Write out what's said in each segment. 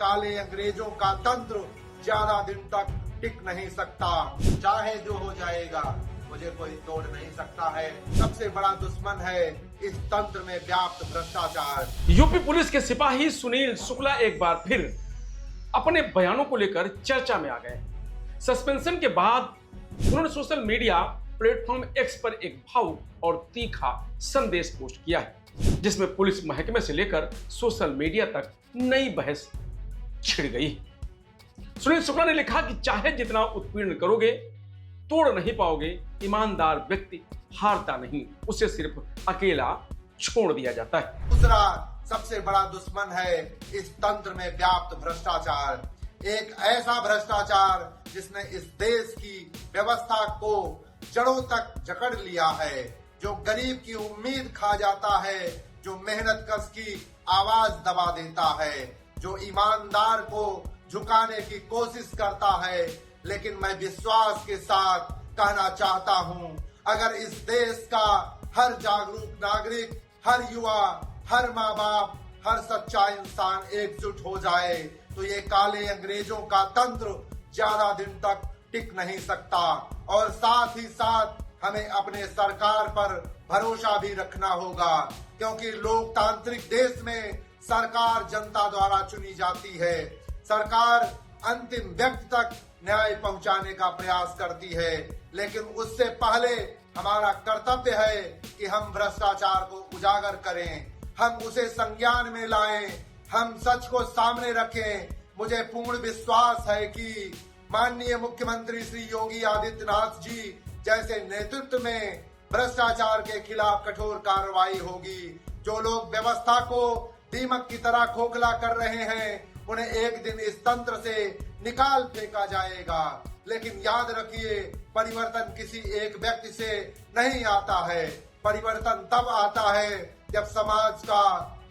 काले अंग्रेजों का तंत्र ज्यादा दिन तक टिक नहीं सकता। चाहे जो हो जाएगा, मुझे कोई तोड़ नहीं सकता है। सबसे बड़ा दुश्मन है इस तंत्र में व्याप्त भ्रष्टाचार। यूपी पुलिस के सिपाही सुनील शुक्ला एक बार फिर अपने बयानों को लेकर चर्चा में आ गए। सस्पेंशन के बाद उन्होंने सोशल मीडिया प्लेटफॉर्म एक्स पर एक भावुक और तीखा संदेश पोस्ट किया है, जिसमें पुलिस महकमे से लेकर सोशल मीडिया तक नई बहस छिड़ गई। सुनील शुक्ला ने लिखा कि चाहे जितना उत्पीड़न करोगे, तोड़ नहीं पाओगे। ईमानदार व्यक्ति हारता नहीं, उसे सिर्फ अकेला छोड़ दिया जाता है। दूसरा सबसे बड़ा दुश्मन है इस तंत्र में व्याप्त भ्रष्टाचार। एक ऐसा भ्रष्टाचार जिसने इस देश की व्यवस्था को जड़ों तक जकड़ लिया है, जो गरीब की उम्मीद खा जाता है, जो मेहनत कश की आवाज दबा देता है, जो ईमानदार को झुकाने की कोशिश करता है। लेकिन मैं विश्वास के साथ कहना चाहता हूं, अगर इस देश का हर जागरूक नागरिक, हर युवा, हर माँ बाप, हर सच्चा इंसान एकजुट हो जाए तो ये काले अंग्रेजों का तंत्र ज्यादा दिन तक टिक नहीं सकता। और साथ ही साथ हमें अपने सरकार पर भरोसा भी रखना होगा, क्योंकि लोकतांत्रिक देश में सरकार जनता द्वारा चुनी जाती है। सरकार अंतिम व्यक्ति तक न्याय पहुंचाने का प्रयास करती है, लेकिन उससे पहले हमारा कर्तव्य है कि हम भ्रष्टाचार को उजागर करें, हम उसे संज्ञान में लाएं, हम सच को सामने रखें। मुझे पूर्ण विश्वास है कि माननीय मुख्यमंत्री श्री योगी आदित्यनाथ जी जैसे नेतृत्व में भ्रष्टाचार के खिलाफ कठोर कार्रवाई होगी। जो लोग व्यवस्था को दीमक की तरह खोखला कर रहे हैं, उन्हें एक दिन इस तंत्र से निकाल फेंका जाएगा। लेकिन याद रखिए, परिवर्तन किसी एक व्यक्ति से नहीं आता है। परिवर्तन तब आता है जब समाज का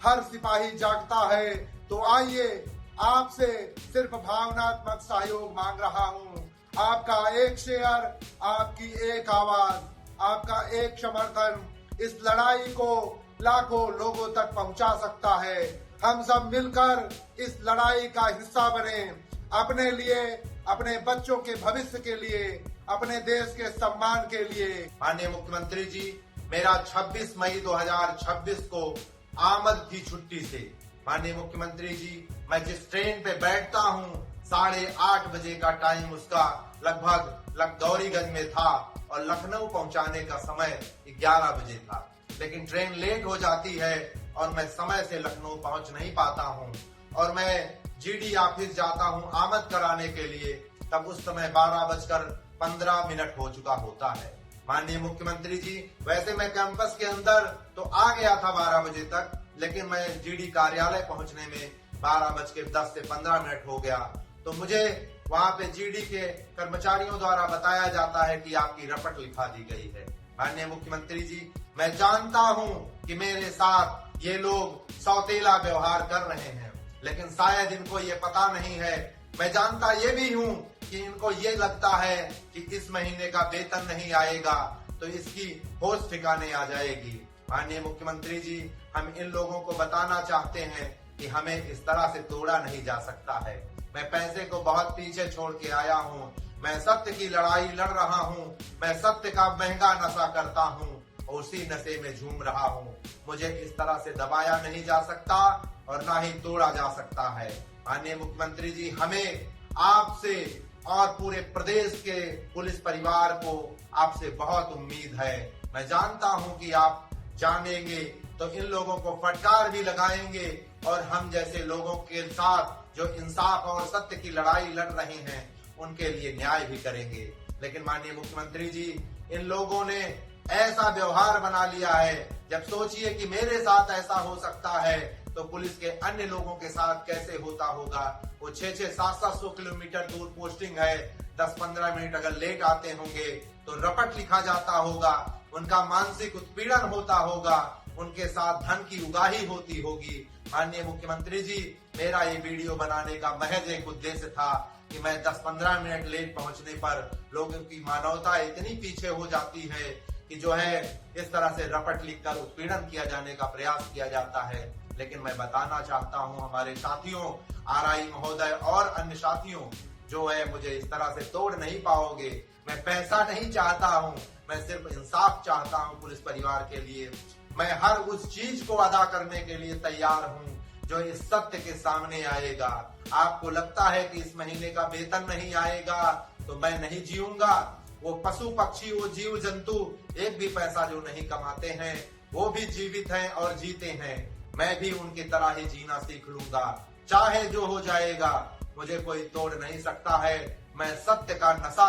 हर सिपाही जागता है। तो आइए, आपसे सिर्फ भावनात्मक सहयोग मांग रहा हूं। आपका एक शेयर, आपकी एक आवाज, आपका एक समर्थन इस लड़ाई को लाखों लोगों तक पहुंचा सकता है। हम सब मिलकर इस लड़ाई का हिस्सा बने, अपने लिए, अपने बच्चों के भविष्य के लिए, अपने देश के सम्मान के लिए। माननीय मुख्यमंत्री जी, मेरा 26 मई 2026 को आमद थी छुट्टी से। माननीय मुख्यमंत्री जी, मैं जिस ट्रेन पे बैठता हूँ 8:30 बजे का टाइम उसका लगभग लखदौरीगंज में था और लखनऊ पहुंचाने का समय 11 बजे था। लेकिन ट्रेन लेट हो जाती है और मैं समय से लखनऊ पहुंच नहीं पाता हूं और मैं जीडी ऑफिस जाता हूं आमद कराने के लिए, तब उस समय 12:15 हो चुका होता है। माननीय मुख्यमंत्री जी, वैसे मैं कैंपस के अंदर तो आ गया था 12 बजे तक, लेकिन मैं जीडी कार्यालय पहुंचने में 12:10 से 15 हो गया। तो मुझे वहां पे जीडी के कर्मचारियों द्वारा बताया जाता है कि आपकी रपट लिखा दी गई है। माननीय मुख्यमंत्री जी, मैं जानता हूं कि मेरे साथ ये लोग सौतेला व्यवहार कर रहे हैं, लेकिन शायद इनको ये पता नहीं है। मैं जानता ये भी हूं कि इनको ये लगता है कि इस महीने का वेतन नहीं आएगा तो इसकी होश ठिकाने आ जाएगी। माननीय मुख्यमंत्री जी, हम इन लोगों को बताना चाहते हैं कि हमें इस तरह से तोड़ा नहीं जा सकता है। मैं पैसे को बहुत पीछे छोड़ के आया हूँ। मैं सत्य की लड़ाई लड़ रहा हूँ। मैं सत्य का महंगा नशा करता हूँ और उसी नशे में झूम रहा हूँ। मुझे इस तरह से दबाया नहीं जा सकता और ना ही तोड़ा जा सकता है। माननीय मुख्यमंत्री जी, हमें आपसे और पूरे प्रदेश के पुलिस परिवार को आपसे बहुत उम्मीद है। मैं जानता हूँ कि आप जानेंगे तो इन लोगों को फटकार भी लगाएंगे और हम जैसे लोगों के साथ जो इंसाफ और सत्य की लड़ाई लड़ रहे हैं उनके लिए न्याय भी करेंगे। लेकिन माननीय मुख्यमंत्री जी, इन लोगों ने ऐसा व्यवहार बना लिया है, जब सोचिए कि मेरे साथ ऐसा हो सकता है तो पुलिस के अन्य लोगों के साथ कैसे होता होगा। वो 600-700 किलोमीटर दूर पोस्टिंग है, 10-15 मिनट अगर लेट आते होंगे तो रपट लिखा जाता होगा, उनका मानसिक उत्पीड़न होता होगा, उनके साथ धन की उगाही होती होगी। माननीय मुख्यमंत्री जी, मेरा ये वीडियो बनाने का महज एक उद्देश्य था कि मैं 10-15 मिनट लेट पहुंचने पर लोगों की मानवता इतनी पीछे हो जाती है कि जो है इस तरह से रपट लिखकर उत्पीड़न किया जाने का प्रयास किया जाता है। लेकिन मैं बताना चाहता हूं हमारे साथियों, आरआई महोदय और अन्य साथियों, जो है मुझे इस तरह से तोड़ नहीं पाओगे। मैं पैसा नहीं चाहता हूं, मैं सिर्फ इंसाफ चाहता हूं पुलिस परिवार के लिए। मैं हर उस चीज को अदा करने के लिए तैयार हूं जो इस सत्य के सामने आएगा। आपको लगता है कि इस महीने का वेतन नहीं आएगा तो मैं नहीं जीऊंगा। वो पशु पक्षी, वो जीव जंतु एक भी पैसा जो नहीं कमाते हैं वो भी जीवित हैं और जीते हैं। मैं भी उनकी तरह ही जीना सीख लूंगा, चाहे जो हो जाएगा, मुझे कोई तोड़ नहीं सकता है। मैं सत्य का नशा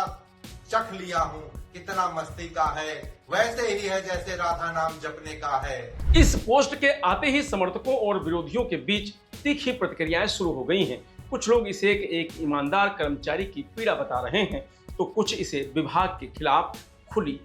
चख लिया हूँ, कितना मस्ती का है, वैसे ही है जैसे राधा नाम जपने का है। इस पोस्ट के आते ही समर्थकों और विरोधियों के बीच तीखी प्रतिक्रियाएं शुरू हो गई हैं। कुछ लोग इसे एक ईमानदार कर्मचारी की पीड़ा बता रहे हैं, तो कुछ इसे विभाग के खिलाफ खुली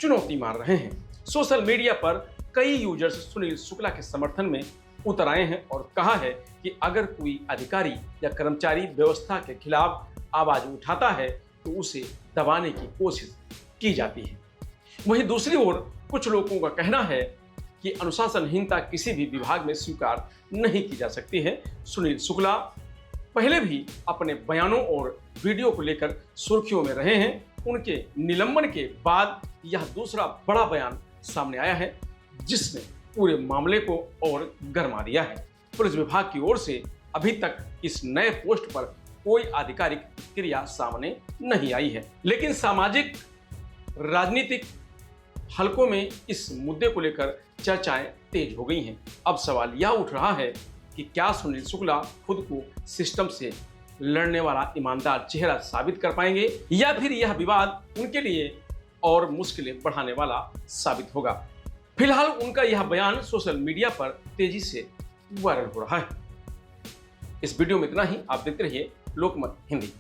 चुनौती मार रहे हैं। सोशल मीडिया पर कई यूजर्स सुनील शुक्ला के समर्थन में उतर आए हैं और कहा है कि अगर कोई अधिकारी या कर्मचारी व्यवस्था के खिलाफ आवाज उठाता है तो उसे दबाने की कोशिश की जाती है। वहीं दूसरी ओर कुछ लोगों का कहना है कि अनुशासनहीनता किसी भी विभाग में स्वीकार नहीं की जा सकती है। सुनील शुक्ला पहले भी अपने बयानों और वीडियो को लेकर सुर्खियों में रहे हैं। उनके निलंबन के बाद यह दूसरा बड़ा बयान सामने आया है जिसने पूरे मामले को और गरमा दिया है। पुलिस विभाग की ओर से अभी तक इस नए पोस्ट पर कोई आधिकारिक प्रतिक्रिया सामने नहीं आई है, लेकिन सामाजिक राजनीतिक हलकों में इस मुद्दे को लेकर चर्चाएं तेज हो गई हैं। अब सवाल यह उठ रहा है कि क्या सुनील शुक्ला खुद को सिस्टम से लड़ने वाला ईमानदार चेहरा साबित कर पाएंगे या फिर यह विवाद उनके लिए और मुश्किलें बढ़ाने वाला साबित होगा। फिलहाल उनका यह बयान सोशल मीडिया पर तेजी से वायरल हो रहा है। इस वीडियो में इतना ही। आप देखते रहिए लोकमत हिंदी।